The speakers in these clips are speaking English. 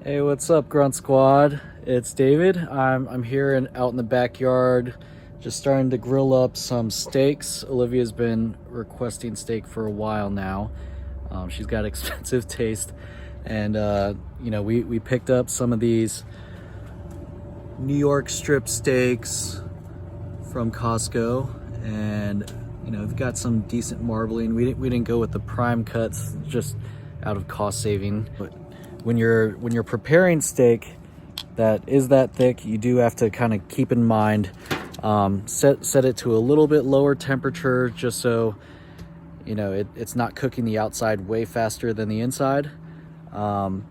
Hey, what's up, Grunt Squad? It's David. I'm here and out in the backyard, just starting to grill up some steaks. Olivia's been requesting steak for a while now. She's got expensive taste, and we picked up some of these New York strip steaks from Costco, and they've got some decent marbling. We didn't go with the prime cuts, just out of cost saving. But when you're preparing steak that is that thick, you do have to kind of keep in mind, set it to a little bit lower temperature, just so it's not cooking the outside way faster than the inside. And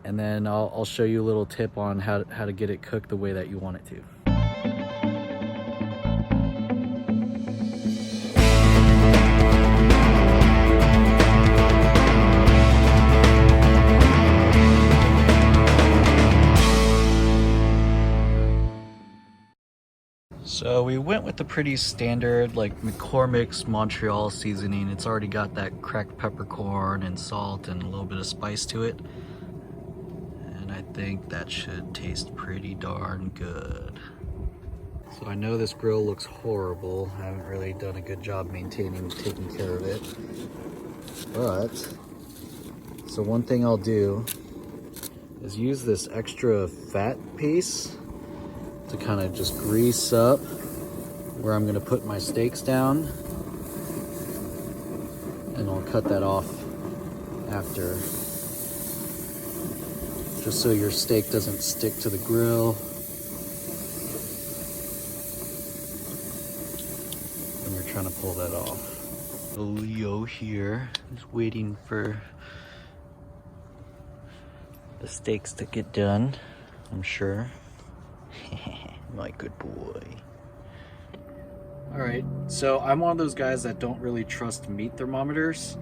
then I'll show you a little tip on how to get it cooked the way that you want it to. So we went with the pretty standard, like McCormick's Montreal seasoning. It's already got that cracked peppercorn and salt and a little bit of spice to it. And I think that should taste pretty darn good. So I know this grill looks horrible. I haven't really done a good job taking care of it. But, so one thing I'll do is use this extra fat piece to kind of just grease up where I'm gonna put my steaks down, and I'll cut that off after, just so your steak doesn't stick to the grill when you're trying to pull that off. Leo here is waiting for the steaks to get done, I'm sure. My good boy. All right, so I'm one of those guys that don't really trust meat thermometers,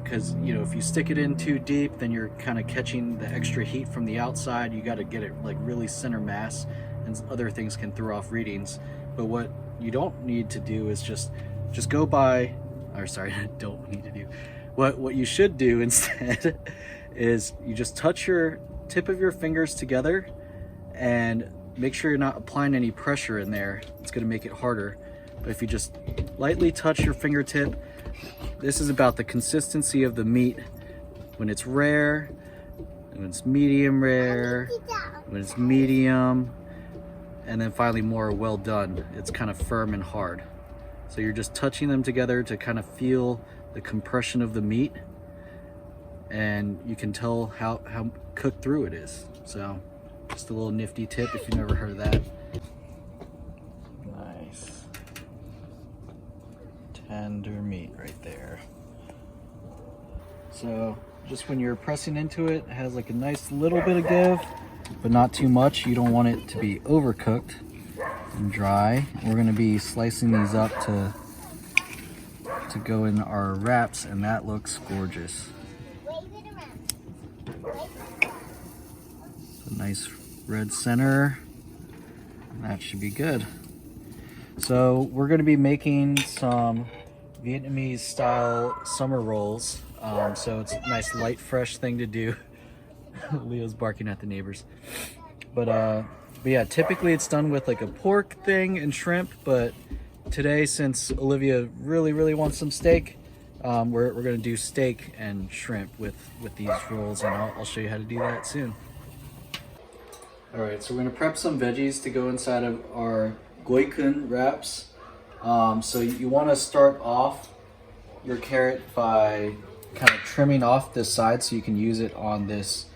because if you stick it in too deep, then you're kind of catching the extra heat from the outside. You got to get it like really center mass, and other things can throw off readings. But what you don't need to do is just go by, or sorry, don't need to do. What you should do instead is you just touch your tip of your fingers together and make sure you're not applying any pressure in there. It's gonna make it harder. But if you just lightly touch your fingertip, this is about the consistency of the meat. When it's rare, when it's medium rare, when it's medium, and then finally more well done. It's kind of firm and hard. So you're just touching them together to kind of feel the compression of the meat, and you can tell how cooked through it is. So just a little nifty tip if you've never heard of that. Nice. Tender meat right there. So just when you're pressing into it, it has like a nice little bit of give, but not too much. You don't want it to be overcooked and dry. We're gonna be slicing these up to go in our wraps, and that looks gorgeous. A nice red center. That should be good. So we're going to be making some Vietnamese style summer rolls. So it's a nice light fresh thing to do. Leo's barking at the neighbors. But yeah, typically it's done with like a pork thing and shrimp, but today, since Olivia really wants some steak, we're going to do steak and shrimp with these rolls, and I'll show you how to do that soon. All right, so we're gonna prep some veggies to go inside of our Goi Cuon wraps. So you wanna start off your carrot by kind of trimming off this side so you can use it on this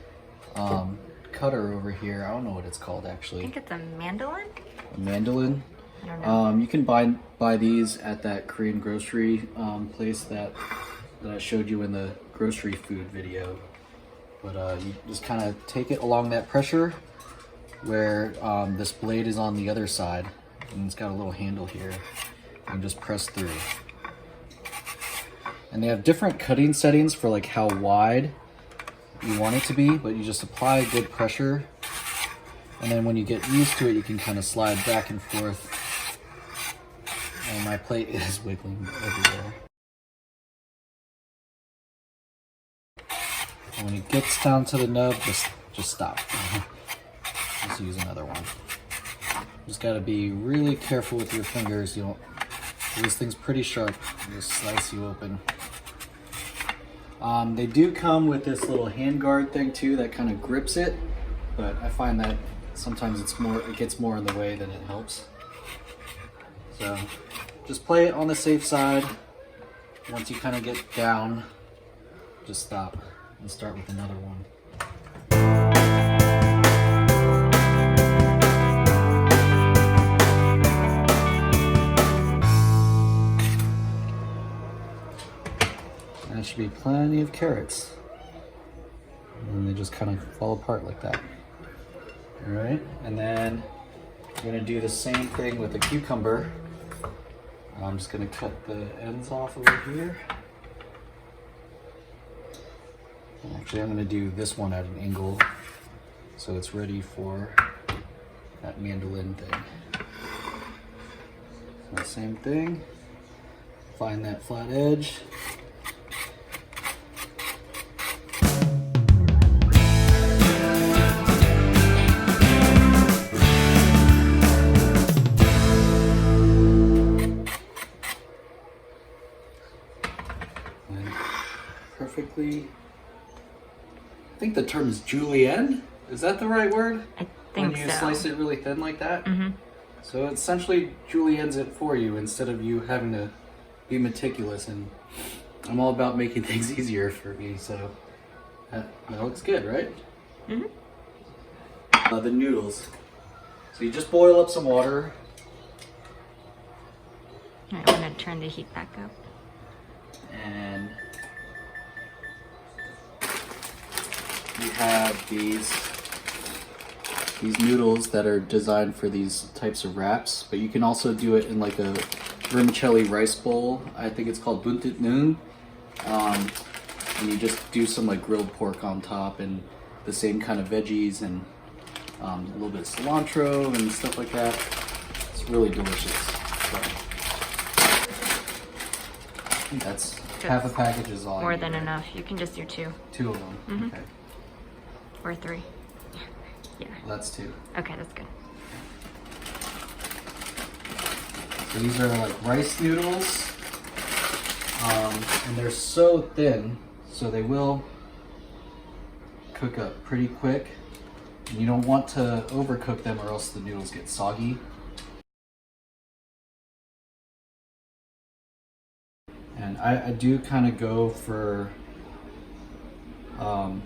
cutter over here. I don't know what it's called actually. I think it's a mandolin? A mandolin? I don't know. You can buy these at that Korean grocery place that I showed you in the grocery food video. But you just kind of take it along that pressure where this blade is on the other side, and it's got a little handle here, and just press through. And they have different cutting settings for like how wide you want it to be, but you just apply good pressure, and then when you get used to it, you can kind of slide back and forth. And my plate is wiggling everywhere. And when it gets down to the nub, just stop. Just use another one. Just gotta be really careful with your fingers. You don't. This thing's pretty sharp. It'll slice you open. They do come with this little hand guard thing too that kind of grips it, but I find that sometimes it gets more in the way than it helps. So just play it on the safe side. Once you kind of get down, just stop and start with another one. And there should be plenty of carrots. And they just kind of fall apart like that. All right, and then I'm gonna do the same thing with the cucumber. I'm just gonna cut the ends off over here. Actually, I'm gonna do this one at an angle so it's ready for that mandolin thing. So same thing, find that flat edge. Perfectly. I think the term is julienne. Is that the right word? I think when you so. slice it really thin like that? Mm-hmm. So it essentially juliennes it for you instead of you having to be meticulous. And I'm all about making things easier for me, so that looks good, right? Mm-hmm. The noodles. So you just boil up some water. I'm gonna turn the heat back up. And you have these noodles that are designed for these types of wraps, but you can also do it in like a vermicelli rice bowl. I think it's called buntit noon. And you just do some like grilled pork on top and the same kind of veggies and a little bit of cilantro and stuff like that. It's really delicious. So, I think that's half a package is all. More than enough. You can just do 2. 2 of them. Mm-hmm. Okay. Or 3. Yeah. Well, that's 2. Okay, that's good. So these are like rice noodles, and they're so thin, so they will cook up pretty quick. And you don't want to overcook them or else the noodles get soggy. And I do kind of go for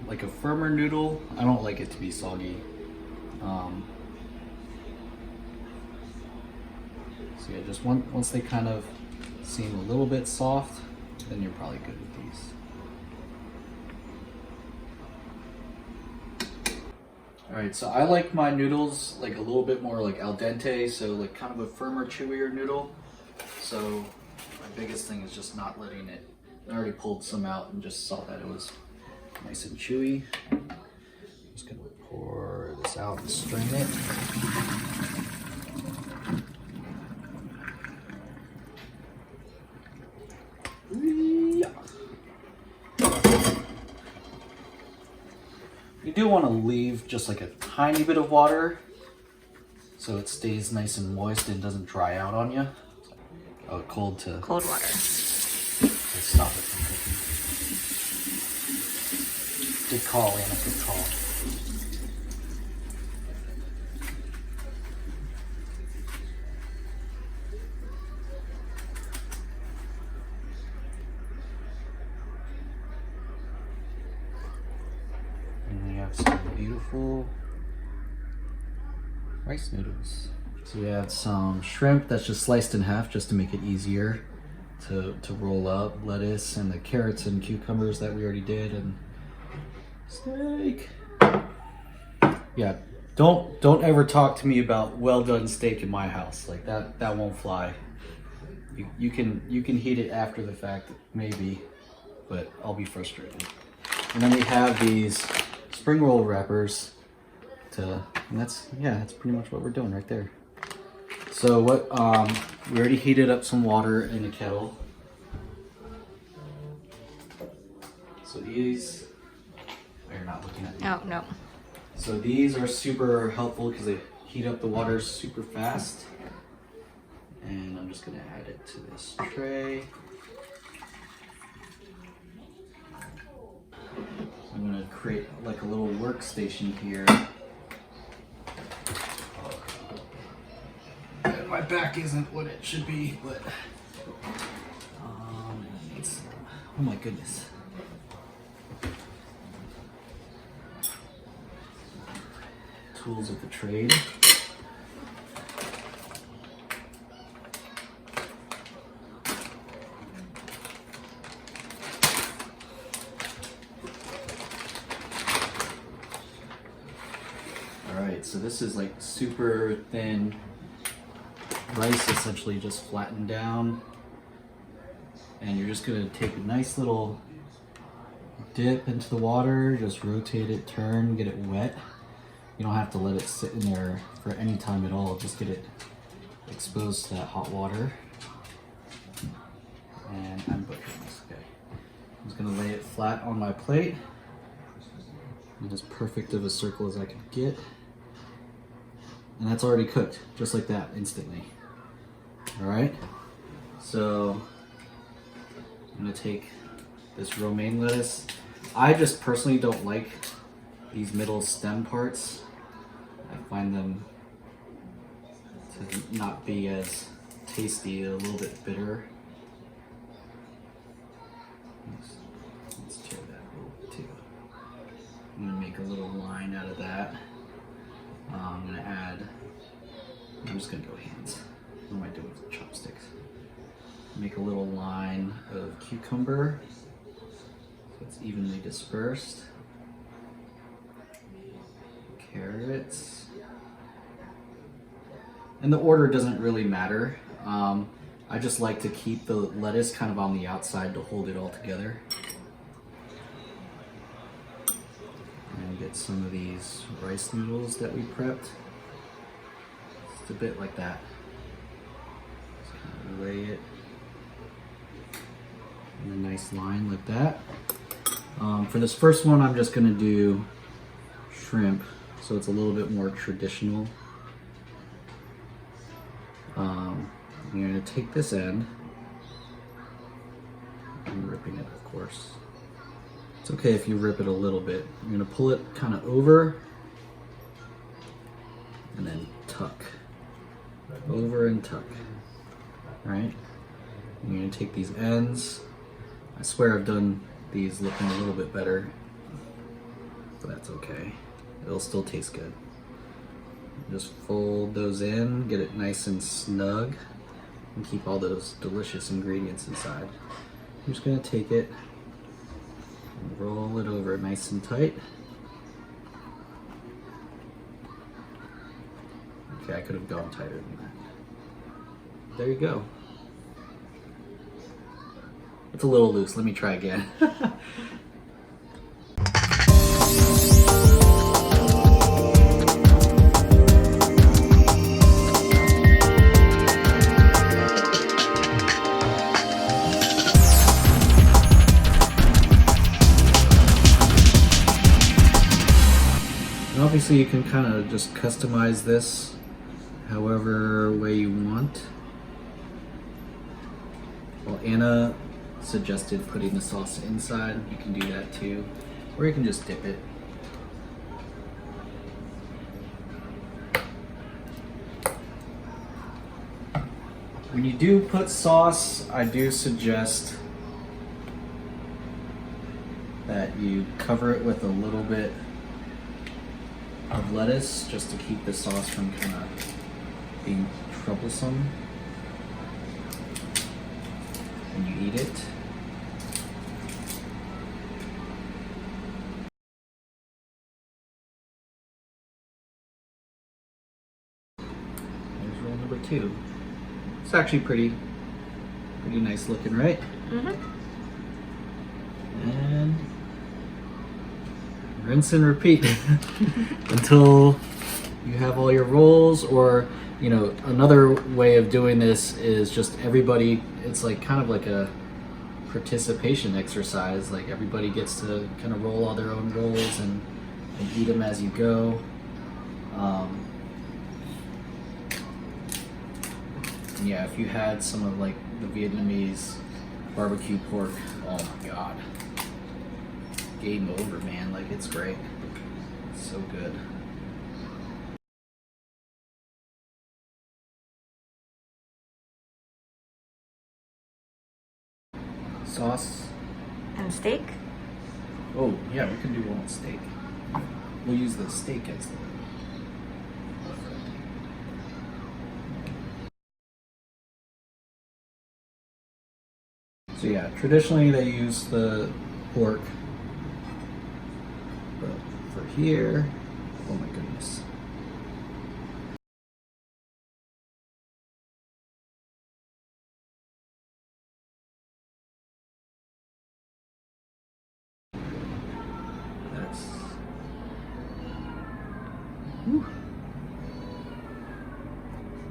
like a firmer noodle. I don't like it to be soggy. So yeah, just once they kind of seem a little bit soft, then you're probably good with these. All right, so I like my noodles like a little bit more like al dente, so like kind of a firmer, chewier noodle. So my biggest thing is just not letting it, I already pulled some out and just saw that it was nice and chewy. I'm just gonna pour this out and strain it. You do want to leave just like a tiny bit of water so it stays nice and moist and doesn't dry out on you. Oh, cold water. Let's stop it from cooking. Good call, Anna, good call. And we have some beautiful rice noodles. So we have some shrimp that's just sliced in half just to make it easier to roll up, lettuce and the carrots and cucumbers that we already did, and steak. Yeah, don't ever talk to me about well done steak in my house. Like that won't fly. You can heat it after the fact maybe, but I'll be frustrated. And then we have these spring roll wrappers and that's pretty much what we're doing right there. So what we already heated up some water in a kettle. So these Oh, no. So these are super helpful because they heat up the water super fast. And I'm just gonna add it to this tray. I'm gonna create like a little workstation here. And my back isn't what it should be, but it's, oh my goodness. Tools of the trade. Alright, so this is like super thin rice, essentially just flattened down. And you're just gonna take a nice little dip into the water, just rotate it, turn, get it wet. You don't have to let it sit in there for any time at all, just get it exposed to that hot water. And I'm butchering this, okay. I'm just gonna lay it flat on my plate. And as perfect of a circle as I could get. And that's already cooked, just like that, instantly. All right, so I'm gonna take this romaine lettuce. I just personally don't like these middle stem parts. I find them to not be as tasty, a little bit bitter. Let's tear that a little bit too. I'm gonna make a little line out of that. I'm gonna add, I'm just gonna go hands. What am I doing with chopsticks? Make a little line of cucumber so it's evenly dispersed. Carrots. And the order doesn't really matter. I just like to keep the lettuce kind of on the outside to hold it all together. And get some of these rice noodles that we prepped. Just a bit like that. Just kind of lay it in a nice line like that. For this first one, I'm just gonna do shrimp, so it's a little bit more traditional. You're gonna take this end, I'm ripping it, of course. It's okay if you rip it a little bit. You're gonna pull it kind of over and then tuck. Over and tuck. Alright? You're gonna take these ends. I swear I've done these looking a little bit better, but that's okay. It'll still taste good. Just fold those in, get it nice and snug, and keep all those delicious ingredients inside. I'm just gonna take it and roll it over nice and tight. Okay, I could have gone tighter than that. There you go. It's a little loose, let me try again. Obviously you can kind of just customize this however way you want. Well, Anna suggested putting the sauce inside. You can do that too, or you can just dip it. When you do put sauce, I do suggest that you cover it with a little bit of lettuce just to keep the sauce from kind of being troublesome when you eat it. There's roll number 2. It's actually pretty nice looking, right? Mm-hmm. And rinse and repeat until you have all your rolls. Or, you know, another way of doing this is just everybody, it's like kind of like a participation exercise. Like everybody gets to kind of roll all their own rolls, and and eat them as you go. Yeah, if you had some of like the Vietnamese barbecue pork, oh my god. Game over, man. Like, it's great. It's so good. Sauce. And steak? Oh, yeah, we can do one with steak. We'll use the steak as the... So yeah, traditionally they use the pork. But for here, oh my goodness. That's... Whew.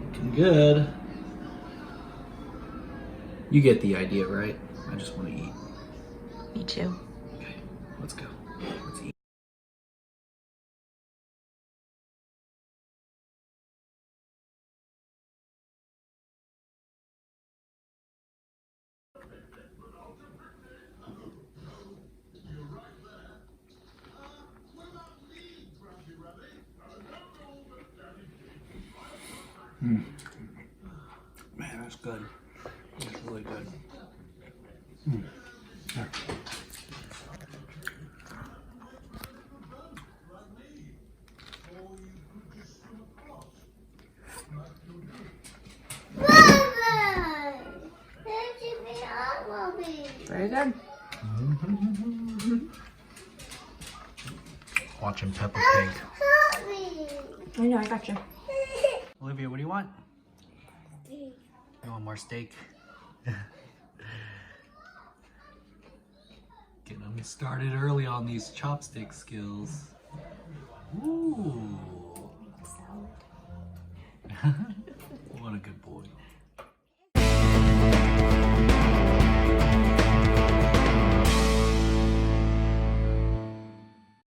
Looking good. You get the idea, right? I just want to eat. Me too. Okay, let's go. Let's eat. Man, that's good. That's really good. There. Very good. Watching Peppa Pig. I know, I got you. Olivia, what do you want? You want more steak? Getting them started early on these chopstick skills. Ooh. What a good boy.